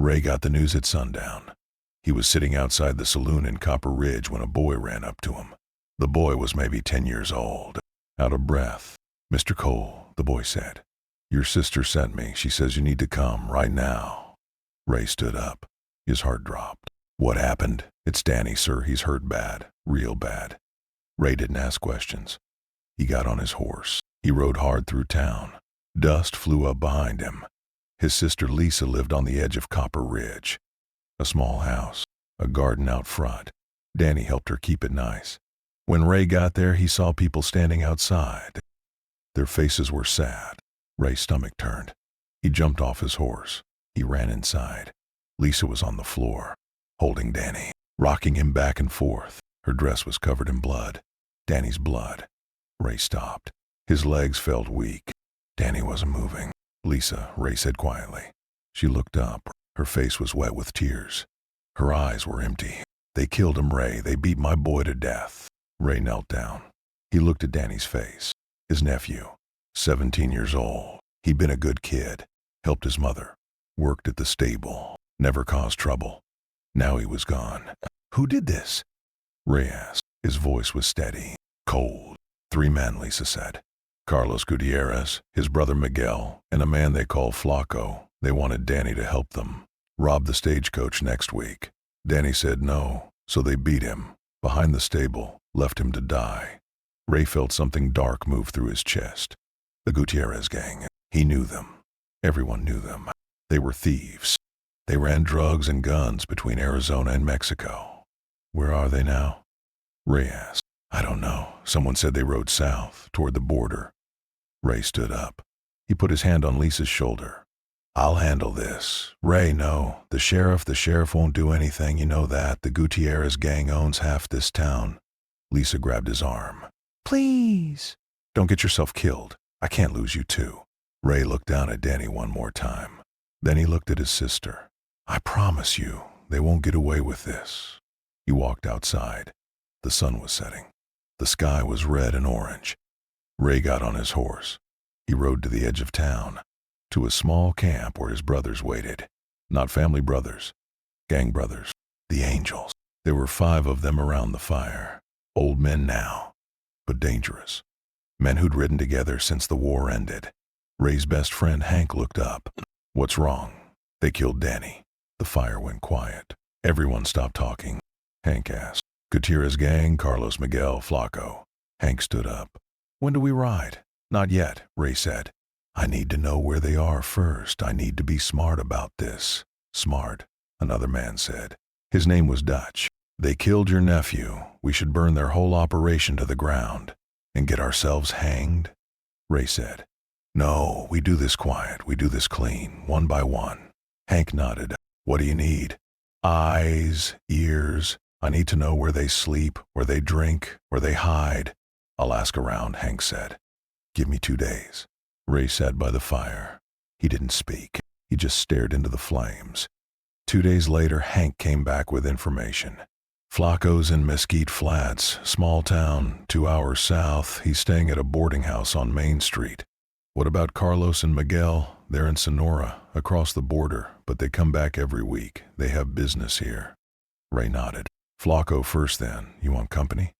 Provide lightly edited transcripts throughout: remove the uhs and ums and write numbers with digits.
Ray got the news at sundown. He was sitting outside the saloon in Copper Ridge when a boy ran up to him. The boy was maybe 10 years old. Out of breath. "Mr. Cole," the boy said. "Your sister sent me. She says you need to come right now." Ray stood up. His heart dropped. "What happened?" "It's Danny, sir. He's hurt bad. Real bad." Ray didn't ask questions. He got on his horse. He rode hard through town. Dust flew up behind him. His sister Lisa lived on the edge of Copper Ridge. A small house, a garden out front. Danny helped her keep it nice. When Ray got there, he saw people standing outside. Their faces were sad. Ray's stomach turned. He jumped off his horse. He ran inside. Lisa was on the floor, holding Danny, rocking him back and forth. Her dress was covered in blood. Danny's blood. Ray stopped. His legs felt weak. Danny wasn't moving. "Lisa," Ray said quietly. She looked up. Her face was wet with tears. Her eyes were empty. "They killed him, Ray. They beat my boy to death." Ray knelt down. He looked at Danny's face. His nephew, 17 years old. He'd been a good kid. Helped his mother. Worked at the stable. Never caused trouble. Now he was gone. "Who did this?" Ray asked. His voice was steady, cold. "3 men, Lisa said. Carlos Gutierrez, his brother Miguel, and a man they call Flaco. They wanted Danny to help them. Rob the stagecoach next week. Danny said no, so they beat him. Behind the stable, left him to die." Ray felt something dark move through his chest. The Gutierrez gang. He knew them. Everyone knew them. They were thieves. They ran drugs and guns between Arizona and Mexico. "Where are they now?" Ray asked. "I don't know. Someone said they rode south, toward the border." Ray stood up. He put his hand on Lisa's shoulder. "I'll handle this." "Ray, no. The sheriff won't do anything, you know that. The Gutierrez gang owns half this town." Lisa grabbed his arm. "Please. Don't get yourself killed. I can't lose you too." Ray looked down at Danny one more time. Then he looked at his sister. "I promise you, they won't get away with this." He walked outside. The sun was setting. The sky was red and orange. Ray got on his horse. He rode to the edge of town, to a small camp where his brothers waited. Not family brothers, gang brothers, the Angels. There were 5 of them around the fire. Old men now, but dangerous. Men who'd ridden together since the war ended. Ray's best friend Hank looked up. "What's wrong?" "They killed Danny." The fire went quiet. Everyone stopped talking. Hank asked. "Gutierrez gang, Carlos, Miguel, Flaco." Hank stood up. "When do we ride?" "Not yet," Ray said. "I need to know where they are first. I need to be smart about this." "Smart," another man said. His name was Dutch. "They killed your nephew. We should burn their whole operation to the ground. And get ourselves hanged?" Ray said. "No, we do this quiet. We do this clean, one by one." Hank nodded. "What do you need?" "Eyes, ears. I need to know where they sleep, where they drink, where they hide." "I'll ask around," Hank said. "Give me 2 days." Ray sat by the fire. He didn't speak. He just stared into the flames. 2 days later, Hank came back with information. "Flaco's in Mesquite Flats, small town, 2 hours south. He's staying at a boarding house on Main Street." "What about Carlos and Miguel?" "They're in Sonora, across the border, but they come back every week. They have business here." Ray nodded. "Flaco first then. You want company?"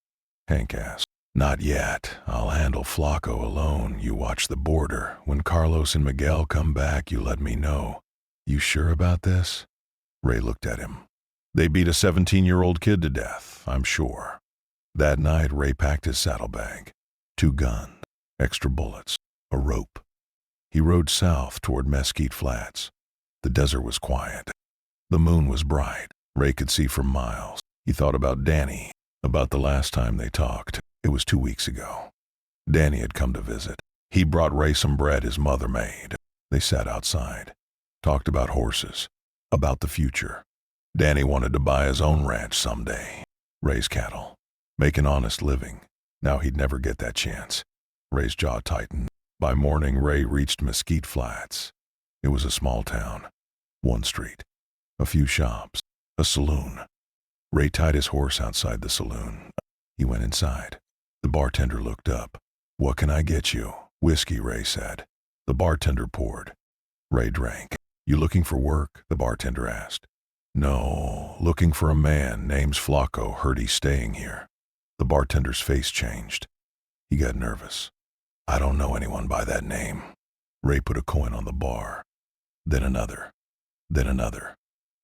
Hank asked. "Not yet. I'll handle Flaco alone. You watch the border. When Carlos and Miguel come back, you let me know." "You sure about this?" Ray looked at him. "They beat a 17-year-old kid to death, I'm sure." That night, Ray packed his saddlebag. 2 guns, extra bullets, a rope. He rode south toward Mesquite Flats. The desert was quiet. The moon was bright. Ray could see for miles. He thought about Danny, about the last time they talked. It was 2 weeks ago. Danny had come to visit. He brought Ray some bread his mother made. They sat outside, talked about horses, about the future. Danny wanted to buy his own ranch someday, raise cattle, make an honest living. Now he'd never get that chance. Ray's jaw tightened. By morning, Ray reached Mesquite Flats. It was a small town. 1 street, a few shops, a saloon. Ray tied his horse outside the saloon. He went inside. The bartender looked up. "What can I get you?" "Whiskey," Ray said. The bartender poured. Ray drank. You looking for work? The bartender asked. No, looking for a man. Name's Flacco. Heard he's staying here. The bartender's face changed. He got nervous. I don't know anyone by that name. Ray put a coin on the bar. Then another. Then another.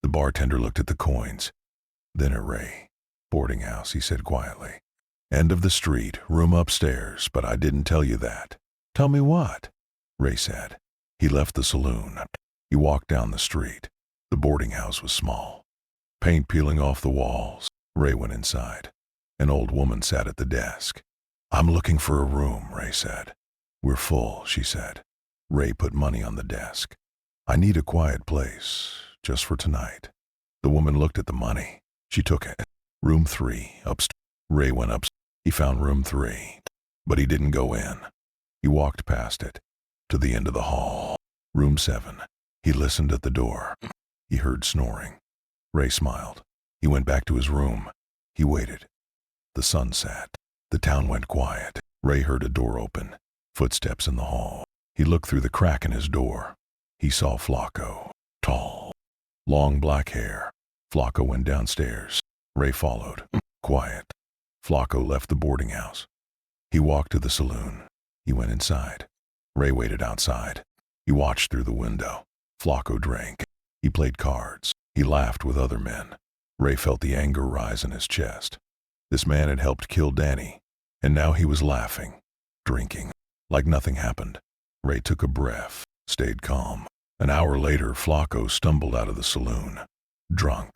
The bartender looked at the coins. Then at Ray. Boarding house, he said quietly. End of the street, room upstairs, but I didn't tell you that. Tell me what? Ray said. He left the saloon. He walked down the street. The boarding house was small. Paint peeling off the walls. Ray went inside. An old woman sat at the desk. I'm looking for a room, Ray said. We're full, she said. Ray put money on the desk. I need a quiet place, just for tonight. The woman looked at the money. She took it. Room 3, upstairs. Ray went upstairs. He found room 3, but he didn't go in. He walked past it, to the end of the hall. Room 7. He listened at the door. He heard snoring. Ray smiled. He went back to his room. He waited. The sun set. The town went quiet. Ray heard a door open. Footsteps in the hall. He looked through the crack in his door. He saw Flacco. Tall. Long black hair. Flacco went downstairs. Ray followed. Quiet. Flacco left the boarding house. He walked to the saloon. He went inside. Ray waited outside. He watched through the window. Flacco drank. He played cards. He laughed with other men. Ray felt the anger rise in his chest. This man had helped kill Danny, and now he was laughing, drinking, like nothing happened. Ray took a breath, stayed calm. An hour later, Flacco stumbled out of the saloon, drunk.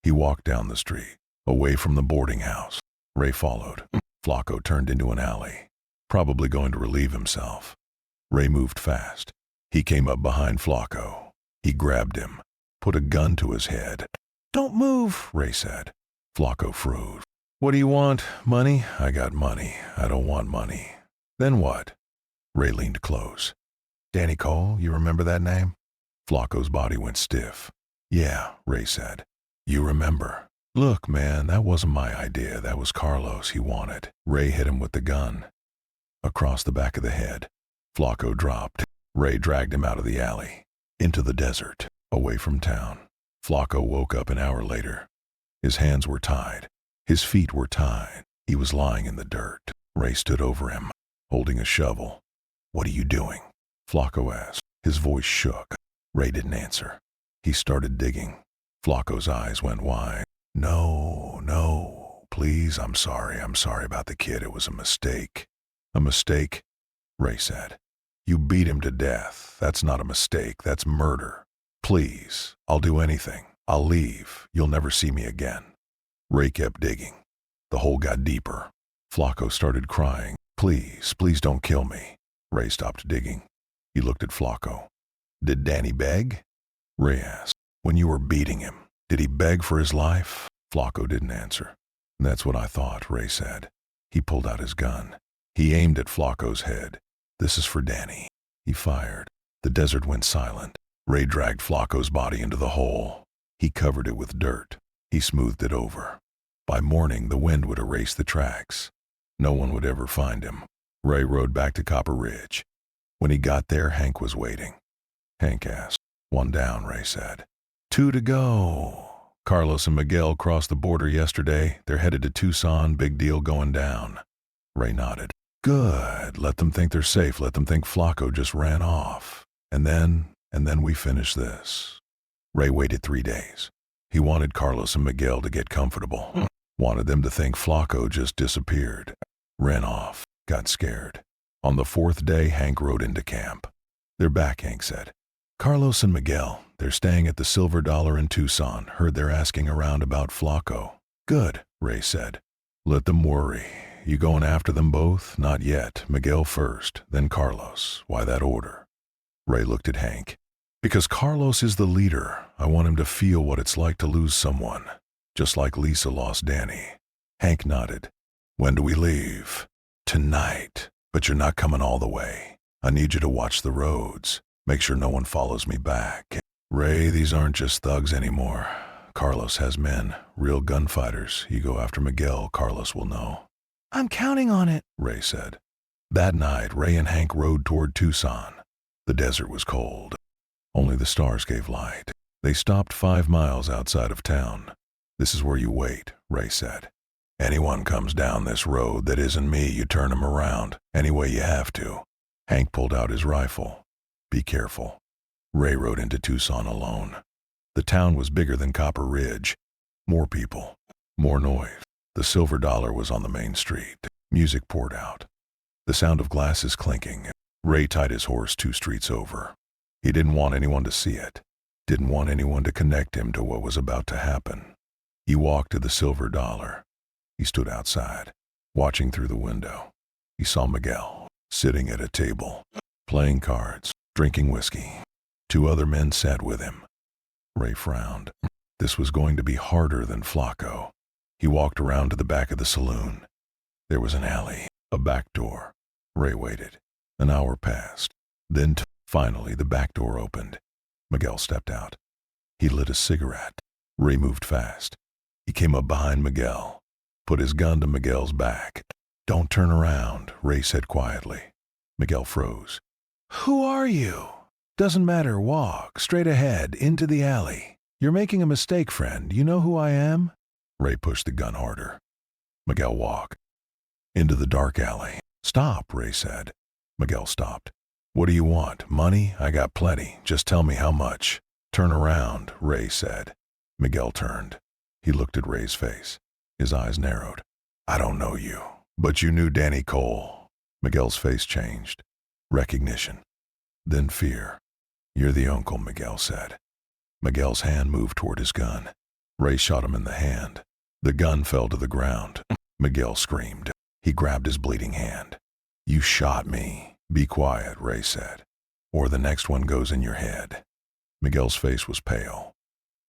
He walked down the street, away from the boarding house. Ray followed. Flacco turned into an alley, probably going to relieve himself. Ray moved fast. He came up behind Flacco. He grabbed him, put a gun to his head. Don't move, Ray said. Flacco froze. What do you want? Money? I got money. I don't want money. Then what? Ray leaned close. Danny Cole, you remember that name? Flacco's body went stiff. Yeah, Ray said. You remember. Look, man, that wasn't my idea. That was Carlos he wanted. Ray hit him with the gun. Across the back of the head. Flacco dropped. Ray dragged him out of the alley. Into the desert. Away from town. Flacco woke up an hour later. His hands were tied. His feet were tied. He was lying in the dirt. Ray stood over him, holding a shovel. What are you doing? Flacco asked. His voice shook. Ray didn't answer. He started digging. Flacco's eyes went wide. No, please, I'm sorry about the kid. It was a mistake. A mistake? Ray said. You beat him to death. That's not a mistake. That's murder. Please, I'll do anything. I'll leave. You'll never see me again. Ray kept digging. The hole got deeper. Flacco started crying. Please don't kill me. Ray stopped digging. He looked at Flacco. Did Danny beg? Ray asked. When you were beating him, did he beg for his life? Flacco didn't answer. That's what I thought, Ray said. He pulled out his gun. He aimed at Flacco's head. This is for Danny. He fired. The desert went silent. Ray dragged Flacco's body into the hole. He covered it with dirt. He smoothed it over. By morning, the wind would erase the tracks. No one would ever find him. Ray rode back to Copper Ridge. When he got there, Hank was waiting. Hank asked. 1 down, Ray said. 2 to go. Carlos and Miguel crossed the border yesterday. They're headed to Tucson. Big deal going down. Ray nodded. Good. Let them think they're safe. Let them think Flacco just ran off. And then we finish this. Ray waited 3 days. He wanted Carlos and Miguel to get comfortable. Wanted them to think Flacco just disappeared. Ran off. Got scared. On the 4th day, Hank rode into camp. They're back, Hank said. Carlos and Miguel, they're staying at the Silver Dollar in Tucson. Heard they're asking around about Flacco. Good, Ray said. Let them worry. You going after them both? Not yet. Miguel first, then Carlos. Why that order? Ray looked at Hank. Because Carlos is the leader. I want him to feel what it's like to lose someone. Just like Lisa lost Danny. Hank nodded. When do we leave? Tonight. But you're not coming all the way. I need you to watch the roads. Make sure no one follows me back. Ray, these aren't just thugs anymore. Carlos has men, real gunfighters. You go after Miguel, Carlos will know. I'm counting on it, Ray said. That night, Ray and Hank rode toward Tucson. The desert was cold. Only the stars gave light. They stopped 5 miles outside of town. "This is where you wait," Ray said. "Anyone comes down this road that isn't me, you turn him around, any way you have to." Hank pulled out his rifle. "Be careful." Ray rode into Tucson alone. The town was bigger than Copper Ridge. More people, more noise. The Silver Dollar was on the main street. Music poured out. The sound of glasses clinking. Ray tied his horse 2 streets over. He didn't want anyone to see it. Didn't want anyone to connect him to what was about to happen. He walked to the Silver Dollar. He stood outside, watching through the window. He saw Miguel, sitting at a table, playing cards, drinking whiskey. 2 other men sat with him. Ray frowned. This was going to be harder than Flacco. He walked around to the back of the saloon. There was an alley, a back door. Ray waited. An hour passed. Then, finally, the back door opened. Miguel stepped out. He lit a cigarette. Ray moved fast. He came up behind Miguel, put his gun to Miguel's back. "Don't turn around," Ray said quietly. Miguel froze. "Who are you?" "Doesn't matter. Walk straight ahead into the alley. You're making a mistake, friend. You know who I am?" Ray pushed the gun harder. Miguel walked into the dark alley. "Stop," Ray said. Miguel stopped. "What do you want? Money? I got plenty. Just tell me how much." "Turn around," Ray said. Miguel turned. He looked at Ray's face. His eyes narrowed. "I don't know you, but you knew Danny Cole." Miguel's face changed. Recognition. Then fear. "You're the uncle," Miguel said. Miguel's hand moved toward his gun. Ray shot him in the hand. The gun fell to the ground. Miguel screamed. He grabbed his bleeding hand. "You shot me." "Be quiet," Ray said, "or the next one goes in your head." Miguel's face was pale.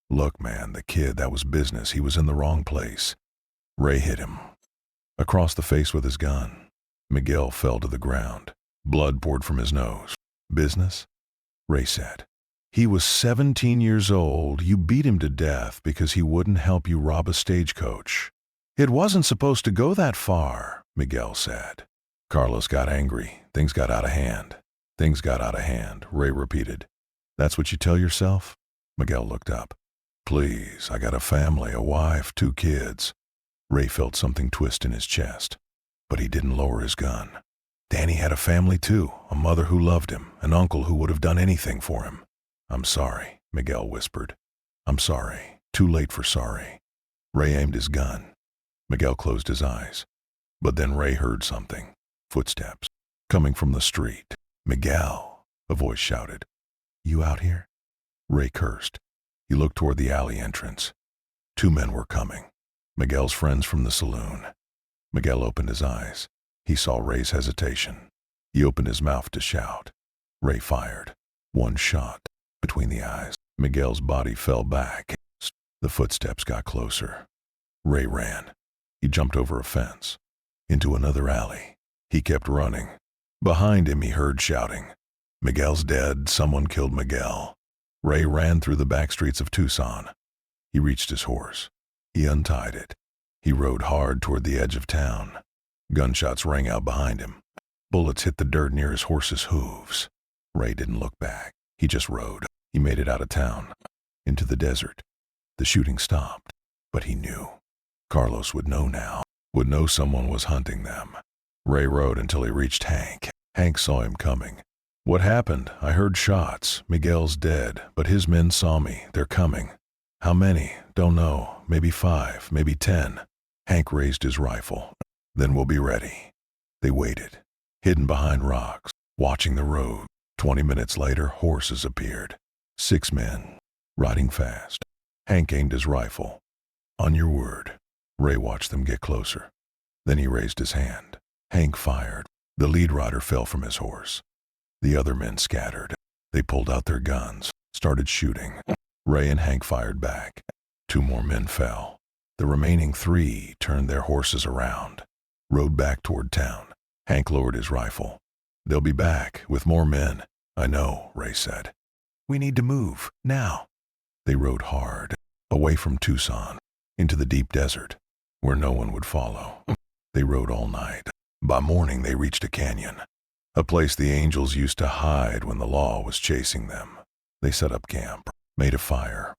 "Look, man, the kid, that was business. He was in the wrong place." Ray hit him across the face with his gun. Miguel fell to the ground. Blood poured from his nose. "Business?" Ray said. "He was 17 years old. You beat him to death because he wouldn't help you rob a stagecoach." "It wasn't supposed to go that far," Miguel said. Carlos got angry. Things got out of hand. "Things got out of hand," Ray repeated. "That's what you tell yourself?" Miguel looked up. "Please, I got a family, a wife, 2 kids. Ray felt something twist in his chest, but he didn't lower his gun. Danny had a family too, a mother who loved him, an uncle who would have done anything for him. "I'm sorry," Miguel whispered. "I'm sorry. Too late for sorry." Ray aimed his gun. Miguel closed his eyes. But then Ray heard something. Footsteps coming from the street. "Miguel," a voice shouted. "You out here?" Ray cursed. He looked toward the alley entrance. 2 men were coming. Miguel's friends from the saloon. Miguel opened his eyes. He saw Ray's hesitation. He opened his mouth to shout. Ray fired. 1 shot between the eyes. Miguel's body fell back. The footsteps got closer. Ray ran. He jumped over a fence, into another alley. He kept running. Behind him he heard shouting. "Miguel's dead. Someone killed Miguel." Ray ran through the back streets of Tucson. He reached his horse. He untied it. He rode hard toward the edge of town. Gunshots rang out behind him. Bullets hit the dirt near his horse's hooves. Ray didn't look back. He just rode. He made it out of town, into the desert. The shooting stopped, but he knew. Carlos would know now, would know someone was hunting them. Ray rode until he reached Hank. Hank saw him coming. "What happened? I heard shots. Miguel's dead, but his men saw me. They're coming." "How many?" "Don't know. Maybe 5, maybe 10. Hank raised his rifle. "Then we'll be ready." They waited, hidden behind rocks, watching the road. 20 minutes later, horses appeared. 6 men, riding fast. Hank aimed his rifle. "On your word." Ray watched them get closer. Then he raised his hand. Hank fired. The lead rider fell from his horse. The other men scattered. They pulled out their guns, started shooting. Ray and Hank fired back. 2 more men fell. The remaining 3 turned their horses around, rode back toward town. Hank lowered his rifle. "They'll be back with more men." "I know," Ray said. "We need to move, now." They rode hard, away from Tucson, into the deep desert, where no one would follow. They rode all night. By morning they reached a canyon, a place the angels used to hide when the law was chasing them. They set up camp, made a fire.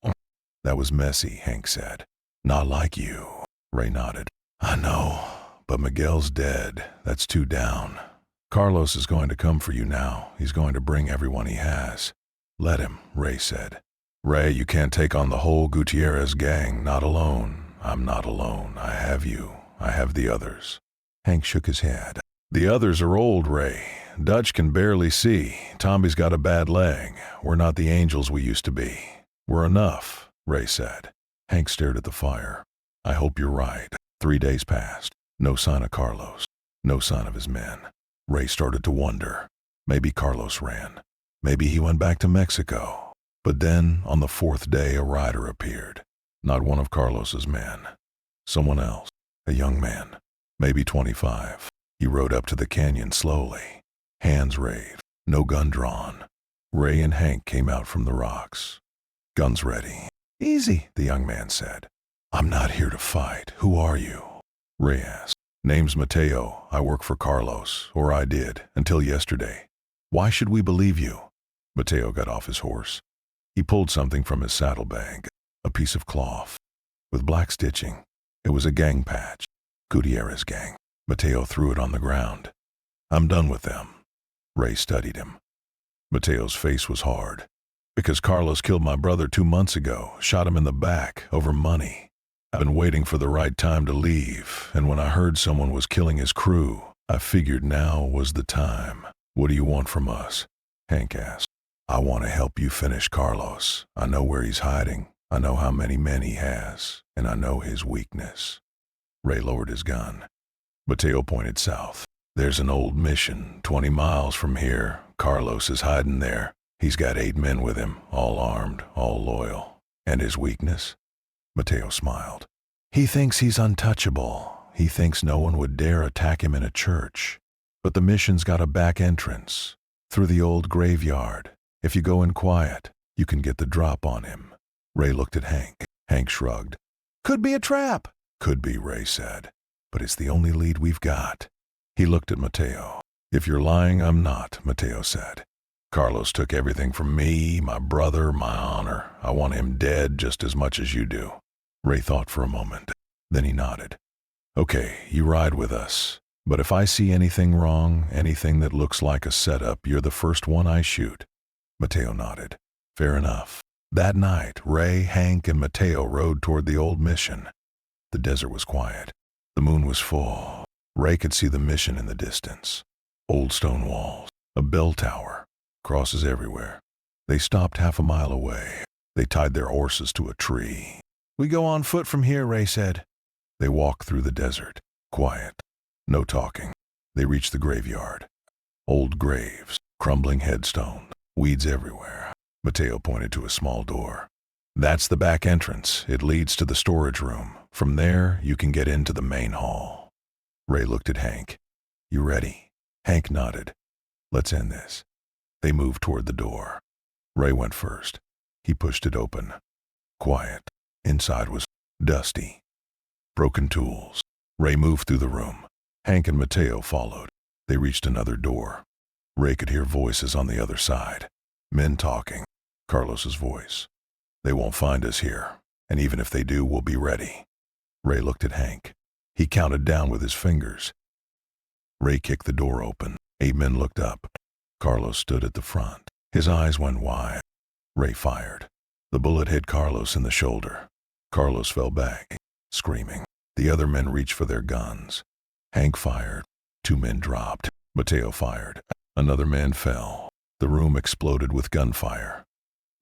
That was messy, Hank said. Not like you. Ray nodded. I know, but Miguel's dead. That's 2 down. Carlos is going to come for you now. He's going to bring everyone he has. Let him, Ray said. Ray, you can't take on the whole Gutierrez gang, not alone. I'm not alone. I have you. I have the others. Hank shook his head. The others are old, Ray. Dutch can barely see. Tommy's got a bad leg. We're not the angels we used to be. We're enough, Ray said. Hank stared at the fire. I hope you're right. 3 days passed. No sign of Carlos. No sign of his men. Ray started to wonder. Maybe Carlos ran. Maybe he went back to Mexico. But then, on the 4th day, a rider appeared. Not one of Carlos's men. Someone else. A young man. Maybe 25. He rode up to the canyon slowly. Hands raised. No gun drawn. Ray and Hank came out from the rocks. Guns ready. Easy, the young man said. I'm not here to fight. Who are you? Ray asked. Name's Mateo. I work for Carlos, or I did, until yesterday. Why should we believe you? Mateo got off his horse. He pulled something from his saddlebag, a piece of cloth, with black stitching. It was a gang patch. Gutierrez gang. Mateo threw it on the ground. I'm done with them. Ray studied him. Mateo's face was hard. Because Carlos killed my brother 2 months ago, shot him in the back, over money. I've been waiting for the right time to leave, and when I heard someone was killing his crew, I figured now was the time. What do you want from us? Hank asked. I want to help you finish Carlos. I know where he's hiding. I know how many men he has, and I know his weakness. Ray lowered his gun. Mateo pointed south. There's an old mission, 20 miles from here. Carlos is hiding there. He's got 8 men with him, all armed, all loyal. And his weakness? Mateo smiled. He thinks he's untouchable. He thinks no one would dare attack him in a church. But the mission's got a back entrance, through the old graveyard. If you go in quiet, you can get the drop on him. Ray looked at Hank. Hank shrugged. Could be a trap. Could be, Ray said. But it's the only lead we've got. He looked at Mateo. If you're lying, I'm not, Mateo said. Carlos took everything from me, my brother, my honor. I want him dead just as much as you do. Ray thought for a moment. Then he nodded. Okay, you ride with us. But if I see anything wrong, anything that looks like a setup, you're the first one I shoot. Mateo nodded. Fair enough. That night, Ray, Hank, and Mateo rode toward the old mission. The desert was quiet. The moon was full. Ray could see the mission in the distance. Old stone walls, a bell tower, crosses everywhere. They stopped half a mile away. They tied their horses to a tree. We go on foot from here, Ray said. They walked through the desert. Quiet. No talking. They reached the graveyard. Old graves, crumbling headstones, weeds everywhere. Mateo pointed to a small door. That's the back entrance. It leads to the storage room. From there, you can get into the main hall. Ray looked at Hank. You ready? Hank nodded. Let's end this. They moved toward the door. Ray went first. He pushed it open. Quiet. Inside was dusty. Broken tools. Ray moved through the room. Hank and Mateo followed. They reached another door. Ray could hear voices on the other side. Men talking. Carlos's voice. They won't find us here, and even if they do, we'll be ready. Ray looked at Hank. He counted down with his fingers. Ray kicked the door open. 8 men looked up. Carlos stood at the front. His eyes went wide. Ray fired. The bullet hit Carlos in the shoulder. Carlos fell back, screaming. The other men reached for their guns. Hank fired. 2 men dropped. Mateo fired. Another man fell. The room exploded with gunfire.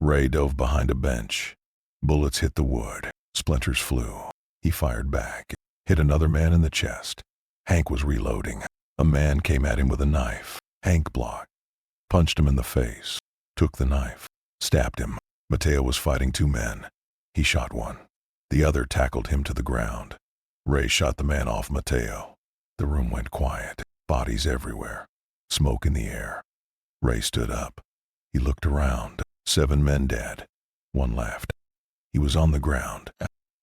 Ray dove behind a bench. Bullets hit the wood. Splinters flew. He fired back. Hit another man in the chest. Hank was reloading. A man came at him with a knife. Hank blocked. Punched him in the face. Took the knife. Stabbed him. Mateo was fighting 2 men. He shot one. The other tackled him to the ground. Ray shot the man off Mateo. The room went quiet. Bodies everywhere. Smoke in the air. Ray stood up. He looked around. 7 men dead. 1 left. He was on the ground,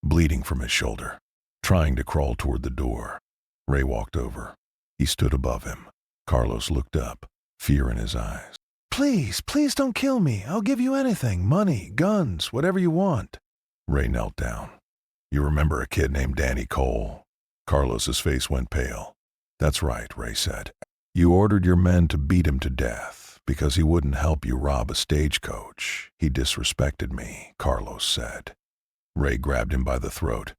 bleeding from his shoulder, trying to crawl toward the door. Ray walked over. He stood above him. Carlos looked up, fear in his eyes. Please, please don't kill me. I'll give you anything. Money, guns, whatever you want. Ray knelt down. You remember a kid named Danny Cole? Carlos's face went pale. That's right, Ray said. You ordered your men to beat him to death because he wouldn't help you rob a stagecoach. He disrespected me, Carlos said. Ray grabbed him by the throat.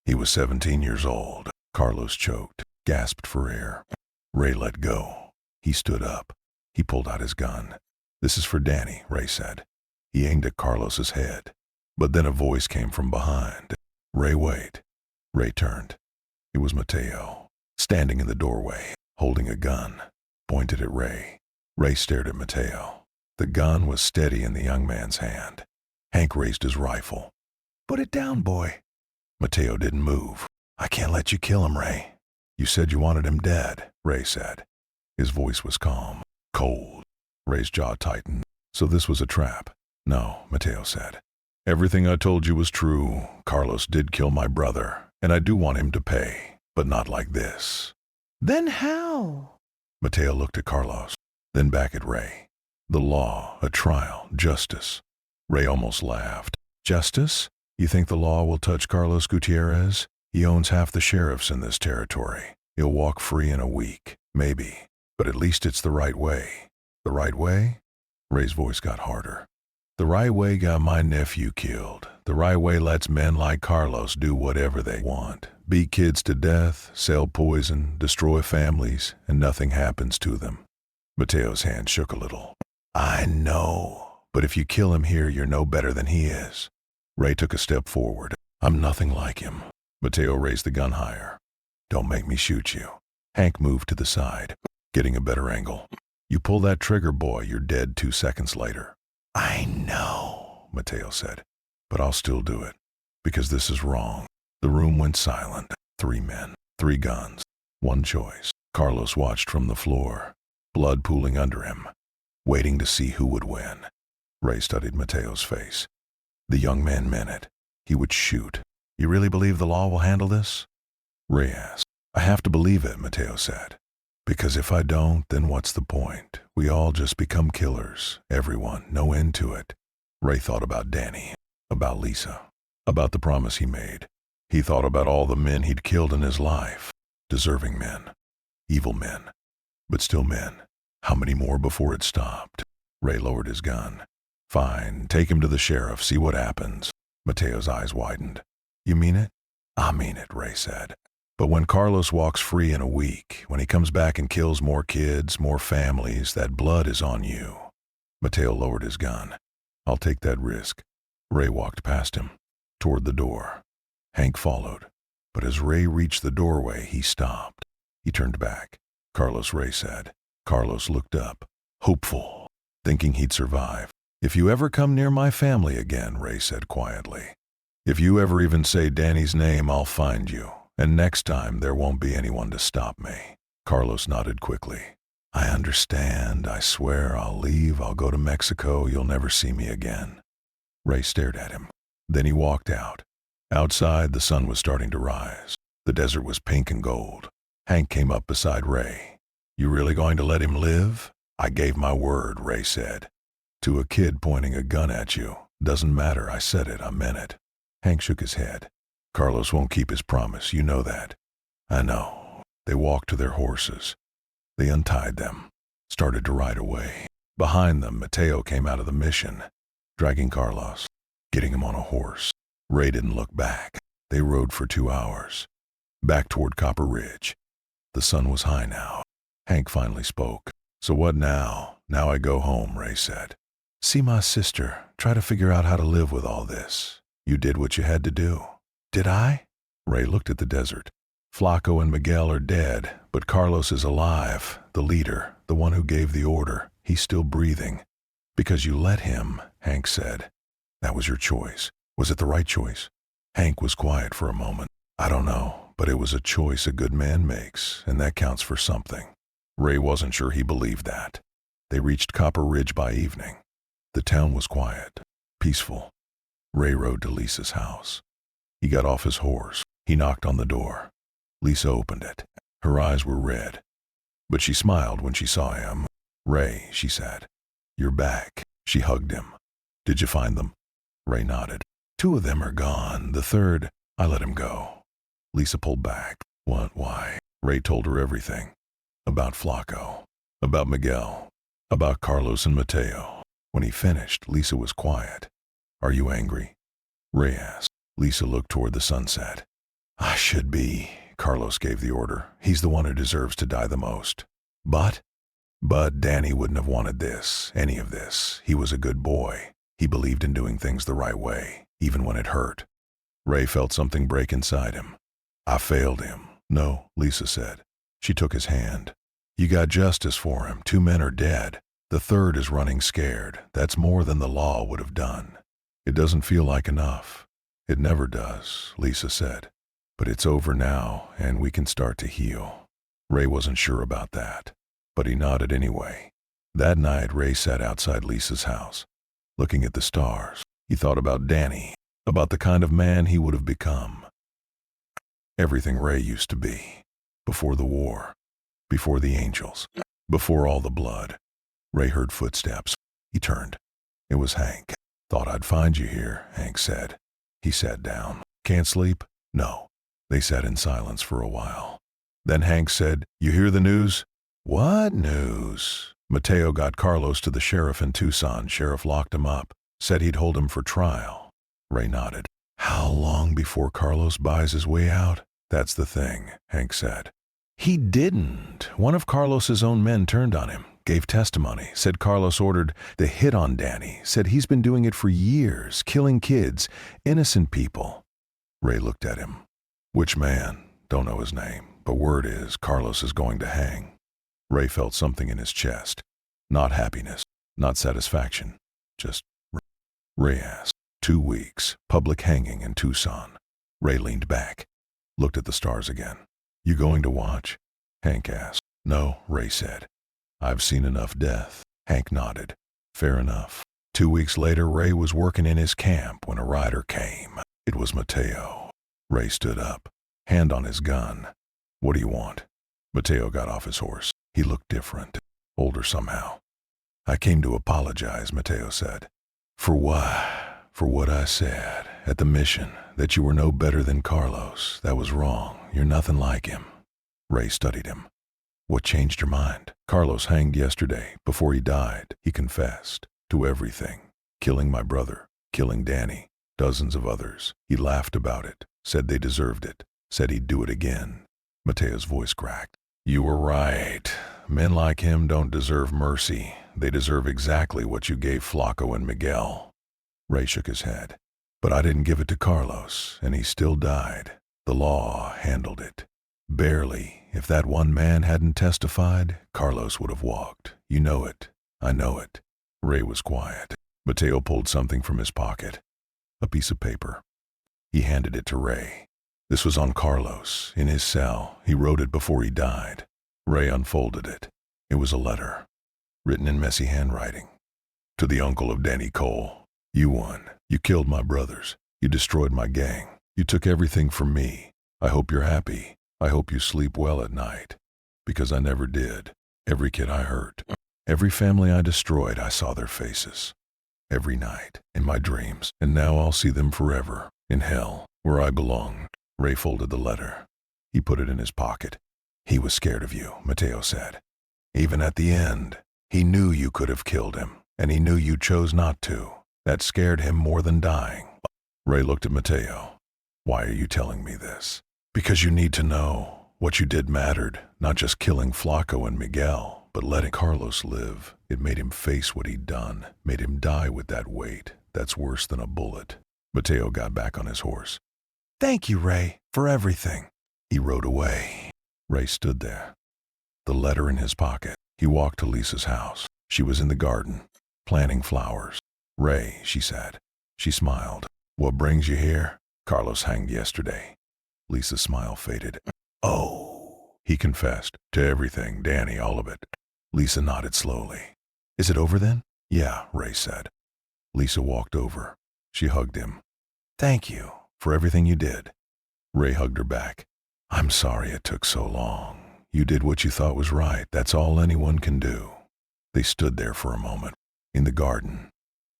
He was 17 years old. Carlos choked, gasped for air. Ray let go. He stood up. He pulled out his gun. This is for Danny, Ray said. He aimed at Carlos's head. But then a voice came from behind. Ray, wait. Ray turned. It was Mateo, standing in the doorway, holding a gun, pointed at Ray. Ray stared at Mateo. The gun was steady in the young man's hand. Hank raised his rifle. Put it down, boy. Mateo didn't move. I can't let you kill him, Ray. You said you wanted him dead, Ray said. His voice was calm, cold. Ray's jaw tightened. So this was a trap? No, Mateo said. Everything I told you was true. Carlos did kill my brother, and I do want him to pay, but not like this. Then how? Mateo looked at Carlos, then back at Ray. The law, a trial, justice. Ray almost laughed. Justice? You think the law will touch Carlos Gutierrez? He owns half the sheriffs in this territory. He'll walk free in a week, maybe, but at least it's the right way. The right way? Ray's voice got harder. The right way got my nephew killed. The right way lets men like Carlos do whatever they want. Beat kids to death, sell poison, destroy families, and nothing happens to them. Mateo's hand shook a little. I know, but if you kill him here, you're no better than he is. Ray took a step forward. I'm nothing like him. Mateo raised the gun higher. Don't make me shoot you. Hank moved to the side, getting a better angle. You pull that trigger, boy, you're dead 2 seconds later. I know, Mateo said, but I'll still do it, because this is wrong. The room went silent. 3 men, 3 guns, 1 choice. Carlos watched from the floor, blood pooling under him, waiting to see who would win. Ray studied Mateo's face. The young man meant it. He would shoot. You really believe the law will handle this? Ray asked. I have to believe it, Mateo said. Because if I don't, then what's the point? We all just become killers. Everyone, no end to it. Ray thought about Danny, about Lisa, about the promise he made. He thought about all the men he'd killed in his life. Deserving men. Evil men. But still men. How many more before it stopped? Ray lowered his gun. Fine, take him to the sheriff, see what happens. Mateo's eyes widened. You mean it? I mean it, Ray said. But when Carlos walks free in a week, when he comes back and kills more kids, more families, that blood is on you. Mateo lowered his gun. I'll take that risk. Ray walked past him, toward the door. Hank followed. But as Ray reached the doorway, he stopped. He turned back. Carlos, Ray said. Carlos looked up, hopeful, thinking he'd survive. If you ever come near my family again, Ray said quietly. If you ever even say Danny's name, I'll find you. And next time, there won't be anyone to stop me. Carlos nodded quickly. I understand. I swear I'll leave. I'll go to Mexico. You'll never see me again. Ray stared at him. Then he walked out. Outside, the sun was starting to rise. The desert was pink and gold. Hank came up beside Ray. You really going to let him live? I gave my word, Ray said. To a kid pointing a gun at you. Doesn't matter. I said it. I meant it. Hank shook his head. Carlos won't keep his promise, you know that. I know. They walked to their horses. They untied them, started to ride away. Behind them, Mateo came out of the mission, dragging Carlos, getting him on a horse. Ray didn't look back. They rode for 2 hours, back toward Copper Ridge. The sun was high now. Hank finally spoke. So what now? Now I go home, Ray said. See my sister, try to figure out how to live with all this. You did what you had to do. Did I? Ray looked at the desert. Flaco and Miguel are dead, but Carlos is alive, the leader, the one who gave the order. He's still breathing. Because you let him, Hank said. That was your choice. Was it the right choice? Hank was quiet for a moment. I don't know, but it was a choice a good man makes, and that counts for something. Ray wasn't sure he believed that. They reached Copper Ridge by evening. The town was quiet, peaceful. Ray rode to Lisa's house. He got off his horse. He knocked on the door. Lisa opened it. Her eyes were red, but she smiled when she saw him. Ray, she said, "You're back." She hugged him. "Did you find them?" Ray nodded. "2 of them are gone. The third, I let him go." Lisa pulled back. "What? Why?" Ray told her everything. About Flacco. About Miguel. About Carlos and Mateo. When he finished, Lisa was quiet. "Are you angry?" Ray asked. Lisa looked toward the sunset. "I should be." Carlos gave the order. "He's the one who deserves to die the most. But Danny wouldn't have wanted this, any of this. He was a good boy. He believed in doing things the right way, even when it hurt." Ray felt something break inside him. "I failed him." "No," Lisa said. She took his hand. "You got justice for him. 2 men are dead. The third is running scared. That's more than the law would have done." "It doesn't feel like enough." "It never does," Lisa said. "But it's over now, and we can start to heal." Ray wasn't sure about that, but he nodded anyway. That night, Ray sat outside Lisa's house, looking at the stars. He thought about Danny, about the kind of man he would have become. Everything Ray used to be. Before the war. Before the angels. Before all the blood. Ray heard footsteps. He turned. It was Hank. "Thought I'd find you here," Hank said. He sat down. "Can't sleep?" "No." They sat in silence for a while. Then Hank said, "You hear the news?" "What news?" "Mateo got Carlos to the sheriff in Tucson. Sheriff locked him up. Said he'd hold him for trial." Ray nodded. "How long before Carlos buys his way out?" "That's the thing," Hank said. "He didn't. One of Carlos's own men turned on him, gave testimony, said Carlos ordered the hit on Danny, said he's been doing it for years, killing kids, innocent people." Ray looked at him. "Which man?" "Don't know his name, but word is Carlos is going to hang." Ray felt something in his chest. Not happiness, not satisfaction, just... Ray asked. 2 weeks, public hanging in Tucson. Ray leaned back, looked at the stars again. "You going to watch?" Hank asked. "No," Ray said. "I've seen enough death." Hank nodded. "Fair enough." 2 weeks later, Ray was working in his camp when a rider came. It was Mateo. Ray stood up, hand on his gun. "What do you want?" Mateo got off his horse. He looked different, older somehow. "I came to apologize," Mateo said. "For what?" "For what I said at the mission, that you were no better than Carlos. That was wrong. You're nothing like him." Ray studied him. "What changed your mind?" "Carlos hanged yesterday. Before he died, he confessed to everything. Killing my brother, killing Danny, dozens of others. He laughed about it, said they deserved it, said he'd do it again." Mateo's voice cracked. "You were right. Men like him don't deserve mercy. They deserve exactly what you gave Flacco and Miguel." Ray shook his head. "But I didn't give it to Carlos, and he still died. The law handled it. Barely. If that one man hadn't testified, Carlos would have walked. You know it. I know it." Ray was quiet. Mateo pulled something from his pocket. A piece of paper. He handed it to Ray. This was on Carlos, in his cell. He wrote it before he died. Ray unfolded it. It was a letter, written in messy handwriting. "To the uncle of Danny Cole. You won. You killed my brothers. You destroyed my gang. You took everything from me. I hope you're happy. I hope you sleep well at night. Because I never did. Every kid I hurt, every family I destroyed, I saw their faces. Every night, in my dreams. And now I'll see them forever, in hell, where I belong." Ray folded the letter. He put it in his pocket. "He was scared of you," Mateo said. "Even at the end, he knew you could have killed him, and he knew you chose not to. That scared him more than dying." Ray looked at Mateo. "Why are you telling me this?" "Because you need to know. What you did mattered, not just killing Flacco and Miguel, but letting Carlos live. It made him face what he'd done, made him die with that weight. That's worse than a bullet." Mateo got back on his horse. "Thank you, Ray, for everything." He rode away. Ray stood there, the letter in his pocket. He walked to Lisa's house. She was in the garden, planting flowers. "Ray," she said. She smiled. "What brings you here?" "Carlos hanged yesterday." Lisa's smile faded. "Oh," he confessed. "To everything, Danny, all of it." Lisa nodded slowly. "Is it over then?" "Yeah," Ray said. Lisa walked over. She hugged him. "Thank you for everything you did." Ray hugged her back. "I'm sorry it took so long. You did what you thought was right. That's all anyone can do." They stood there for a moment. In the garden.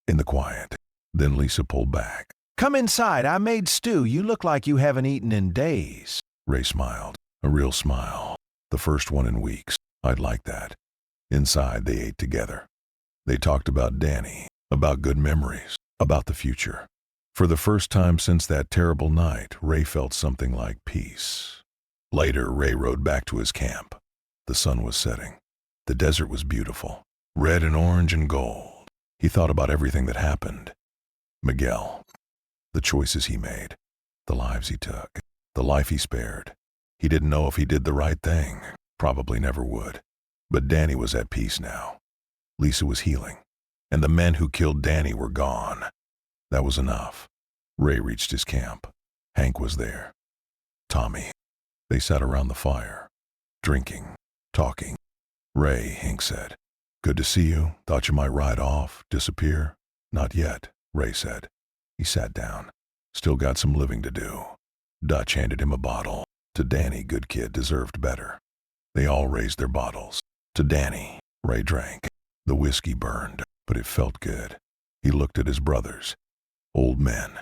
In the quiet. Then Lisa pulled back. Come inside, I made stew. You look like you haven't eaten in days. Ray smiled. A real smile. The first one in weeks. I'd like that. Inside, they ate together. They talked about Danny, about good memories, about the future. For the first time since that terrible night, Ray felt something like peace. Later, Ray rode back to his camp. The sun was setting. The desert was beautiful, red and orange and gold. He thought about everything that happened. Miguel, the choices he made, the lives he took, the life he spared. He didn't know if he did the right thing, probably never would. But Danny was at peace now. Lisa was healing, and the men who killed Danny were gone. That was enough. Ray reached his camp. Hank was there. Tommy. They sat around the fire, drinking, talking. Ray, Hank said. Good to see you. Thought you might ride off, disappear. Not yet, Ray said. He sat down. Still got some living to do. Dutch handed him a bottle. To Danny, good kid, deserved better. They all raised their bottles. To Danny, Ray drank. The whiskey burned, but it felt good. He looked at his brothers. Old men.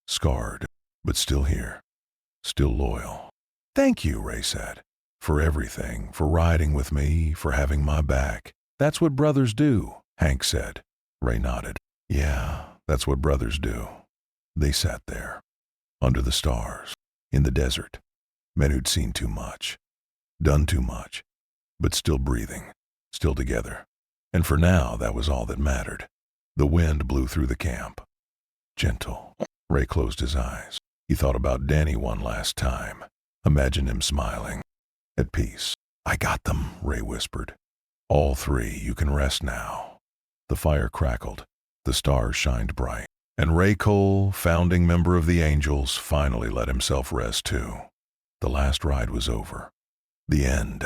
Scarred, but still here. Still loyal. Thank you, Ray said. For everything, for riding with me, for having my back. That's what brothers do, Hank said. Ray nodded. Yeah, that's what brothers do. They sat there, under the stars, in the desert. Men who'd seen too much, done too much, but still breathing, still together. And for now, that was all that mattered. The wind blew through the camp. Gentle. Ray closed his eyes. He thought about Danny one last time. Imagined him smiling. At peace. I got them, Ray whispered. All three, you can rest now. The fire crackled. The stars shined bright. And Ray Cole, founding member of the Angels, finally let himself rest too. The last ride was over. The end.